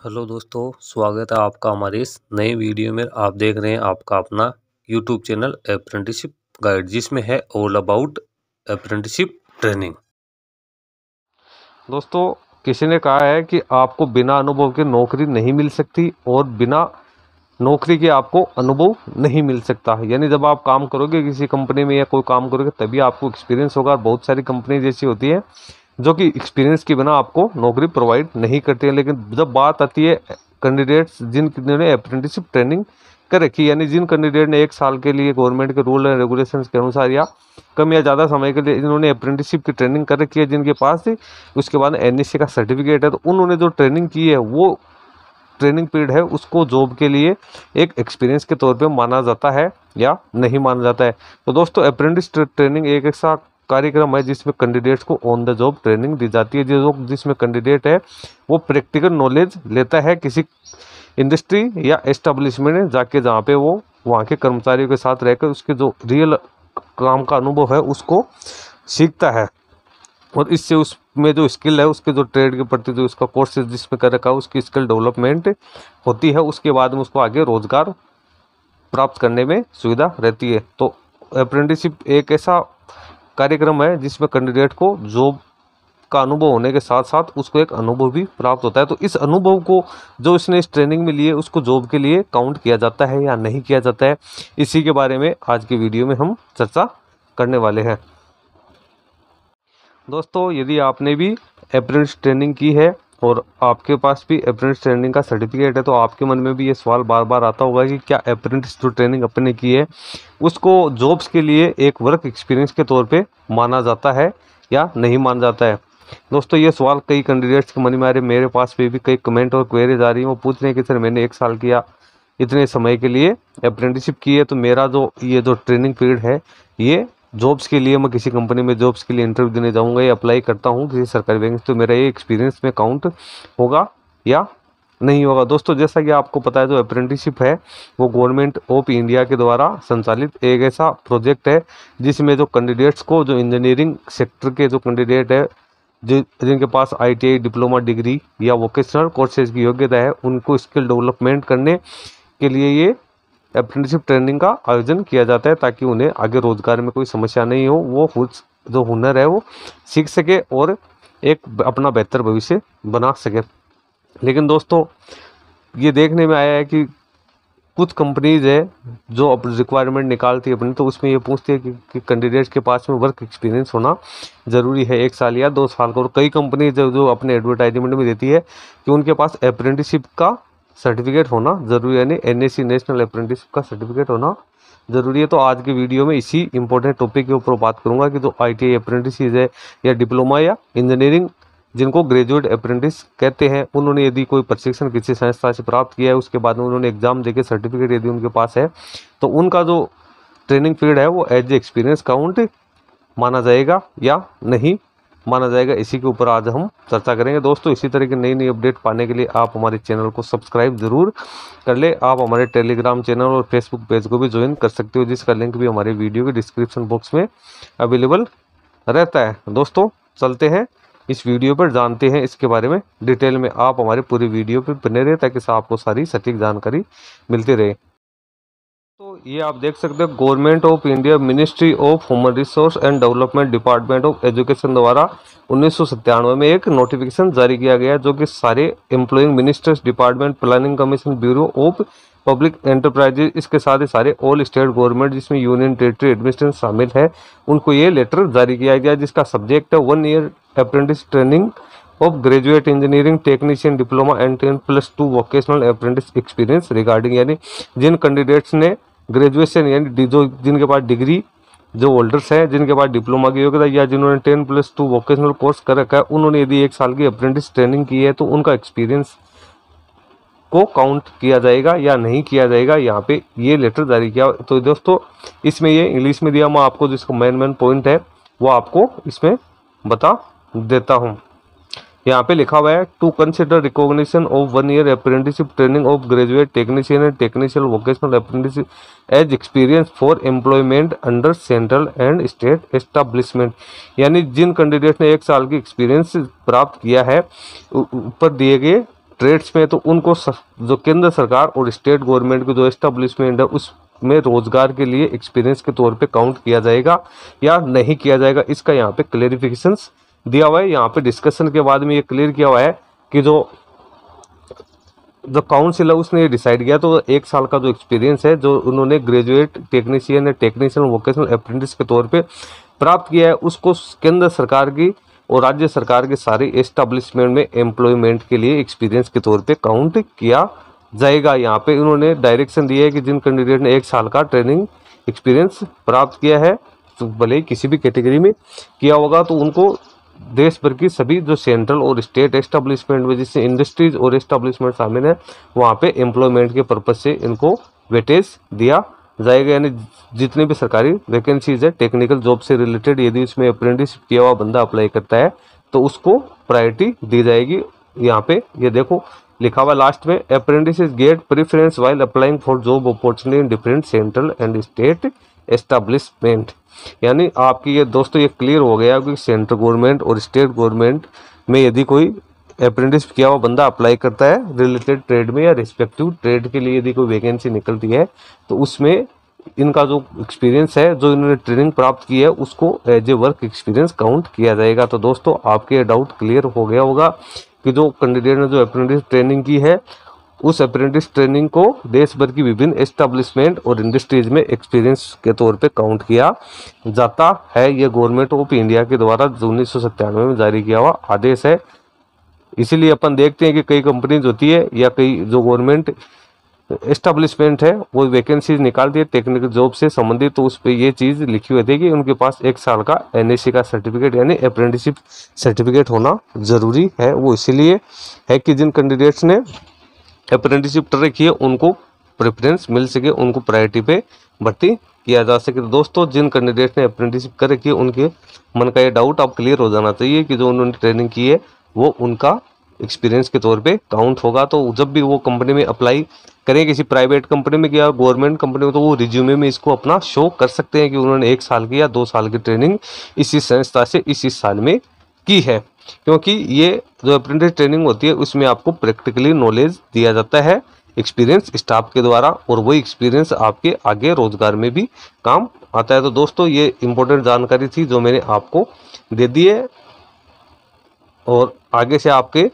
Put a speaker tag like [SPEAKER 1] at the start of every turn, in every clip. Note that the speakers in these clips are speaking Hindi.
[SPEAKER 1] हेलो दोस्तों, स्वागत है आपका हमारे इस नए वीडियो में। आप देख रहे हैं आपका अपना यूट्यूब चैनल अप्रेंटिसशिप गाइड, जिसमें है ऑल अबाउट अप्रेंटिसशिप ट्रेनिंग।
[SPEAKER 2] दोस्तों, किसी ने कहा है कि आपको बिना अनुभव के नौकरी नहीं मिल सकती और बिना नौकरी के आपको अनुभव नहीं मिल सकता। यानी जब आप काम करोगे किसी कंपनी में या कोई काम करोगे तभी आपको एक्सपीरियंस होगा। बहुत सारी कंपनी जैसी होती है जो कि एक्सपीरियंस के बिना आपको नौकरी प्रोवाइड नहीं करती है। लेकिन जब बात आती है कैंडिडेट्स जिन्होंने अप्रेंटिसशिप ट्रेनिंग कर रखी, यानी जिन कैंडिडेट ने 1 साल के लिए गवर्नमेंट के रूल एंड रेगुलेशंस के अनुसार या कम या ज़्यादा समय के लिए इन्होंने अप्रेंटिसशिप की ट्रेनिंग कर रखी है, जिनके पास उसके बाद एनएससी का सर्टिफिकेट है, तो उन्होंने जो ट्रेनिंग की है वो ट्रेनिंग पीरियड है उसको जॉब के लिए एक एक्सपीरियंस के तौर पे माना जाता है या नहीं माना जाता है। तो दोस्तों, अप्रेंटिस ट्रेनिंग एक ऐसा कार्यक्रम है जिसमें कैंडिडेट्स को ऑन द जॉब ट्रेनिंग दी जाती है। जिसमें कैंडिडेट है वो प्रैक्टिकल नॉलेज लेता है किसी इंडस्ट्री या एस्टेब्लिशमेंट में जाके, जहाँ पे वो वहाँ के कर्मचारियों के साथ रहकर उसके जो रियल काम का अनुभव है उसको सीखता है। और इससे उसमें जो स्किल है उसके जो ट्रेड के प्रति जो उसका कोर्स जिसमें कर रखा है उसकी स्किल डेवलपमेंट होती है। उसके बाद में उसको आगे रोजगार प्राप्त करने में सुविधा रहती है। तो अप्रेंटिसशिप एक ऐसा कार्यक्रम है जिसमें कैंडिडेट को जॉब का अनुभव होने के साथ साथ उसको एक अनुभव भी प्राप्त होता है। तो इस अनुभव को जो इसने इस ट्रेनिंग में लिए उसको जॉब के लिए काउंट किया जाता है या नहीं किया जाता है, इसी के बारे में आज की वीडियो में हम चर्चा करने वाले हैं। दोस्तों, यदि आपने भी अप्रेंटिस ट्रेनिंग की है और आपके पास भी अप्रेंटिस ट्रेनिंग का सर्टिफिकेट है, तो आपके मन में भी ये सवाल बार बार आता होगा कि क्या अप्रेंटिस जो ट्रेनिंग अपने की है उसको जॉब्स के लिए एक वर्क एक्सपीरियंस के तौर पे माना जाता है या नहीं माना जाता है। दोस्तों, ये सवाल कई कैंडिडेट्स के मन में आ रहे, मेरे पास भी कई कमेंट और क्वेरीज आ रही हैं। वो पूछ रहे हैं कि सर मैंने 1 साल किया, इतने समय के लिए अप्रेंटिसशिप की है, तो मेरा ये जो ट्रेनिंग पीरियड है ये जॉब्स के लिए, मैं किसी कंपनी में जॉब्स के लिए इंटरव्यू देने जाऊंगा या अप्लाई करता हूँ किसी सरकारी बैंक, तो मेरा ये एक्सपीरियंस में काउंट होगा या नहीं होगा। दोस्तों, जैसा कि आपको पता है, जो अप्रेंटिसशिप है वो गवर्नमेंट ऑफ इंडिया के द्वारा संचालित एक ऐसा प्रोजेक्ट है जिसमें जो कैंडिडेट्स को, जो इंजीनियरिंग सेक्टर के जो कैंडिडेट है जिनके पास ITI डिप्लोमा डिग्री या वोकेशनल कोर्सेज की योग्यता है, उनको स्किल डेवलपमेंट करने के लिए ये अप्रेंटिसशिप ट्रेनिंग का आयोजन किया जाता है, ताकि उन्हें आगे रोजगार में कोई समस्या नहीं हो, वो जो हुनर है वो सीख सके और एक अपना बेहतर भविष्य बना सके। लेकिन दोस्तों, ये देखने में आया है कि कुछ कंपनीज है जो अब रिक्वायरमेंट निकालती है अपनी, तो उसमें ये पूछती है कि कैंडिडेट्स के पास में वर्क एक्सपीरियंस होना ज़रूरी है 1 साल या 2 साल का। और कई कंपनी जो अपने एडवर्टाइजमेंट में देती है कि उनके पास अप्रेंटिसशिप का सर्टिफिकेट होना जरूरी है, यानी NSC नेशनल अप्रेंटिसशिप का सर्टिफिकेट होना जरूरी है। तो आज की वीडियो में इसी इंपॉर्टेंट टॉपिक के ऊपर बात करूंगा कि जो ITI अप्रेंटिस है या डिप्लोमा या इंजीनियरिंग जिनको ग्रेजुएट अप्रेंटिस कहते हैं, उन्होंने यदि कोई प्रशिक्षण किसी संस्था से प्राप्त किया है, उसके बाद में उन्होंने एग्जाम देके सर्टिफिकेट यदि उनके पास है, तो उनका जो ट्रेनिंग पीरियड है वो एज ए एक्सपीरियंस काउंट माना जाएगा या नहीं माना जाएगा। इसी के ऊपर आज हम चर्चा करेंगे। दोस्तों, इसी तरह की नई नई अपडेट पाने के लिए आप हमारे चैनल को सब्सक्राइब जरूर कर ले। आप हमारे टेलीग्राम चैनल और फेसबुक पेज को भी ज्वाइन कर सकते हो, जिसका लिंक भी हमारे वीडियो के डिस्क्रिप्शन बॉक्स में अवेलेबल रहता है। दोस्तों, चलते हैं इस वीडियो पर, जानते हैं इसके बारे में डिटेल में। आप हमारे पूरी वीडियो पर बने रहे ताकि आपको सारी सटीक जानकारी मिलती रहे। तो ये आप देख सकते हो, government of India ministry of human resource and development department of education द्वारा 1997 में एक नोटिफिकेशन जारी किया गया, जो कि सारे employing ministers department, planning commission, bureau of public enterprises, इसके साथ ही सारे ऑल स्टेट गवर्नमेंट जिसमें यूनियन टेरिटरी एडमिनिस्ट्रेशन शामिल है, उनको ये लेटर जारी किया गया, जिसका सब्जेक्ट है 1 year apprentice training of graduate engineering technician diploma and 10+2 vocational apprentice experience regarding. यानी जिन कैंडिडेट्स ने ग्रेजुएशन यानी जो जिनके पास डिग्री जो होल्डर्स हैं, जिनके पास डिप्लोमा की योग्यता या जिन्होंने 10+2 वोकेशनल कोर्स कर रखा है, उन्होंने यदि 1 साल की अप्रेंटिस ट्रेनिंग की है, तो उनका एक्सपीरियंस को काउंट किया जाएगा या नहीं किया जाएगा, यहाँ पे ये लेटर जारी किया। तो दोस्तों, इसमें ये इंग्लिश में दिया, मैं आपको जिसको मेन पॉइंट है वो आपको इसमें बता देता हूँ। यहाँ पे लिखा हुआ है, to consider recognition of 1 year apprenticeship training of graduate technician and technician vocational apprentice as experience for employment under central and state establishment. यानी जिन कैंडिडेट ने 1 साल की एक्सपीरियंस प्राप्त किया है ऊपर दिए गए ट्रेड्स में, तो उनको जो केंद्र सरकार और स्टेट गवर्नमेंट की जो एस्टेब्लिशमेंट है उसमें रोजगार के लिए एक्सपीरियंस के तौर पे काउंट किया जाएगा या नहीं किया जाएगा, इसका यहाँ पे क्लेरिफिकेशंस दिया हुआ है। यहाँ पे डिस्कशन के बाद में ये क्लियर किया हुआ है कि जो काउंसिल है उसने ये डिसाइड किया, तो 1 साल का जो एक्सपीरियंस है जो उन्होंने ग्रेजुएट टेक्नीशियन या टेक्नीशियन वोकेशनल अप्रेंटिस के तौर पे प्राप्त किया है, उसको केंद्र सरकार की और राज्य सरकार के सारे एस्टेब्लिशमेंट में एम्प्लॉयमेंट के लिए एक्सपीरियंस के तौर पे काउंट किया जाएगा। यहाँ पे उन्होंने डायरेक्शन दिया है कि जिन कैंडिडेट ने 1 साल का ट्रेनिंग एक्सपीरियंस प्राप्त किया है, तो भले ही किसी भी कैटेगरी में किया होगा, तो उनको देश भर की सभी जो सेंट्रल और स्टेट एस्टेब्लिशमेंट में जिससे इंडस्ट्रीज और एस्टेब्लिशमेंट शामिल है वहाँ पे एम्प्लॉयमेंट के पर्पज से इनको वेटेज दिया जाएगा। यानी जितने भी सरकारी वैकेंसीज है टेक्निकल जॉब से रिलेटेड, यदि उसमें अप्रेंटिस किया हुआ बंदा अप्लाई करता है तो उसको प्रायोरिटी दी जाएगी। यहाँ पे ये देखो लिखा हुआ लास्ट में, apprentice get preference while applying for job opportunity in different central and state establishment. यानी आपकी ये दोस्तों ये क्लियर हो गया कि सेंट्रल गवर्नमेंट और स्टेट गवर्नमेंट में यदि कोई अप्रेंटिस किया हुआ बंदा अप्लाई करता है रिलेटेड ट्रेड में या रिस्पेक्टिव ट्रेड के लिए यदि कोई वैकेंसी निकलती है तो उसमें इनका जो एक्सपीरियंस है, जो इन्होंने ट्रेनिंग प्राप्त की है, उसको as a work experience count किया जाएगा। तो दोस्तों आपके डाउट क्लियर हो गया होगा कि जो कैंडिडेट ने जो अप्रेंटिस ट्रेनिंग की है उस अप्रेंटिस ट्रेनिंग को देश भर की विभिन्न एस्टेब्लिशमेंट और इंडस्ट्रीज में एक्सपीरियंस के तौर पे काउंट किया जाता है। ये गवर्नमेंट ऑफ इंडिया के द्वारा 1997 में जारी किया हुआ आदेश है। इसीलिए अपन देखते हैं कि कई कंपनीज होती है या कई जो गवर्नमेंट एस्टेब्लिशमेंट है वो वैकेंसीज निकालती है टेक्निकल जॉब से संबंधित, तो उस पर ये चीज़ लिखी हुई थी कि उनके पास 1 साल का NSC का सर्टिफिकेट यानी अप्रेंटिसशिप सर्टिफिकेट होना जरूरी है। वो इसीलिए है कि जिन कैंडिडेट्स ने अप्रेंटिसशिप कर रखी है उनको प्रेफरेंस मिल सके, उनको प्रायोरिटी पे भर्ती किया जा सके। तो दोस्तों जिन कैंडिडेट ने अप्रेंटिसशिप कर रखी है उनके मन का ये डाउट अब क्लियर हो जाना चाहिए कि जो उन्होंने ट्रेनिंग की है वो उनका एक्सपीरियंस के तौर पे काउंट होगा। तो जब भी वो कंपनी में अप्लाई करें किसी प्राइवेट कंपनी में या गवर्नमेंट कंपनी में, तो वो रिज्यूमे में इसको अपना शो कर सकते हैं कि उन्होंने 1 साल की या 2 साल की ट्रेनिंग इसी संस्था से इस साल में की है। क्योंकि ये जो अप्रेंटिस ट्रेनिंग होती है उसमें आपको प्रैक्टिकली नॉलेज दिया जाता है एक्सपीरियंस स्टाफ के द्वारा, और वही एक्सपीरियंस आपके आगे रोजगार में भी काम आता है। तो दोस्तों ये इंपॉर्टेंट जानकारी थी जो मैंने आपको दे दी है, और आगे से आपके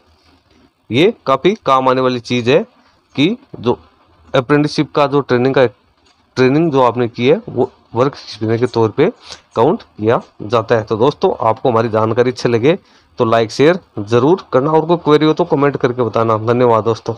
[SPEAKER 2] ये काफ़ी काम आने वाली चीज़ है कि जो अप्रेंटिसशिप का जो ट्रेनिंग जो आपने की है वो वर्क एक्सपीरियंस के तौर पे काउंट किया जाता है। तो दोस्तों आपको हमारी जानकारी अच्छी लगे तो लाइक शेयर जरूर करना, और कोई क्वेरी हो तो कमेंट करके बताना। धन्यवाद दोस्तों।